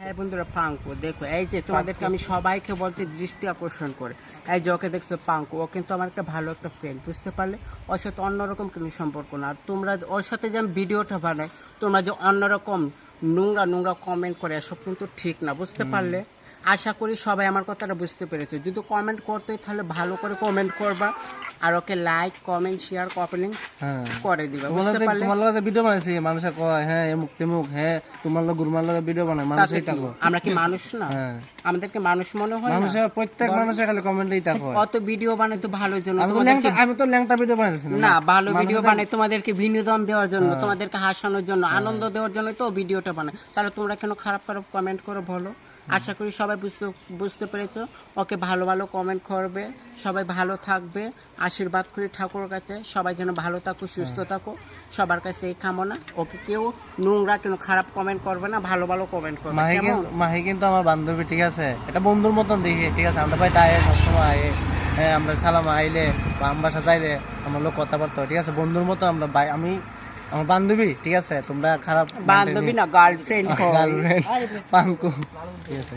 হ্যাঁ বন্ধুরা, পাঙ্কু দেখো, এই যে তোমাদেরকে আমি সবাইকে বলছি দৃষ্টি আকর্ষণ করে, এই যে ওকে দেখছো পাঙ্কু, ও কিন্তু আমার একটা ভালো একটা ফ্রেন্ড, বুঝতে পারলে? ওর সাথে অন্যরকম কোনো সম্পর্ক না। আর তোমরা ওর সাথে যে আমি ভিডিওটা বানাই, তোমরা যে অন্যরকম নোংরা নোংরা কমেন্ট করে, এসব কিন্তু ঠিক না, বুঝতে পারলে? আশা করি সবাই আমার কথাটা বুঝতে পেরেছো। যদি কমেন্ট করতে তাহলে ভালো করে কমেন্ট করবা, আর okay like comment share comment করে দিবা, বুঝতে পারলে? তোমার লগে ভিডিও বানাইছি, মানুষে কয় হ্যাঁ এমুক তেমুক, হ্যাঁ তোমার লগে গুরমার লগে ভিডিও বানায়, মানুষই থাকো। আমরা কি মানুষ না? আমাদেরকে মানুষ মনে হয় না? মানুষের প্রত্যেক মানুষের খালি কমেন্টই থাকো। অত ভিডিও বানাই তো ভালোর জন্য, আমি তো ল্যাংটা ভিডিও বানাইছি না, ভালো ভিডিও বানাই তোমাদেরকে বিনোদন দেওয়ার জন্য, তোমাদেরকে হাসানোর জন্য, আনন্দ দেওয়ার জন্য তো ভিডিওটা বানাই। তাহলে তোমরা কেন খারাপ খারাপ কমেন্ট করো বলো? আশা করি সবাই বুঝতে পেরেছো। ওকে ভালো ভালো কমেন্ট করবে, সবাই ভালো থাকবে। আশীর্বাদ করি ঠাকুরের কাছে, সবাই যেন ভালো থাকো, সুস্থ থাকো, সবার কাছে এই কামনা। ওকে কেউ নোংরা কেন খারাপ কমেন্ট করবে না, ভালো ভালো কমেন্ট করবে। মাহি কিন্তু আমার বান্ধবী, ঠিক আছে? এটা বন্ধুর মতন দেখি, ঠিক আছে? আমরা ভাই তাই সবসময় আয়ে, হ্যাঁ আমরা সালাম আইলে বা আমবাসা চাইলে আমার লোক কথাবার্তা, ঠিক আছে? বন্ধুর মতো আমরা ভাই, আমি আমার বান্ধবী, ঠিক আছে? তোমরা খারাপ বান্ধবী না, গার্লফ্রেন্ড পাঙ্কু, ঠিক আছে?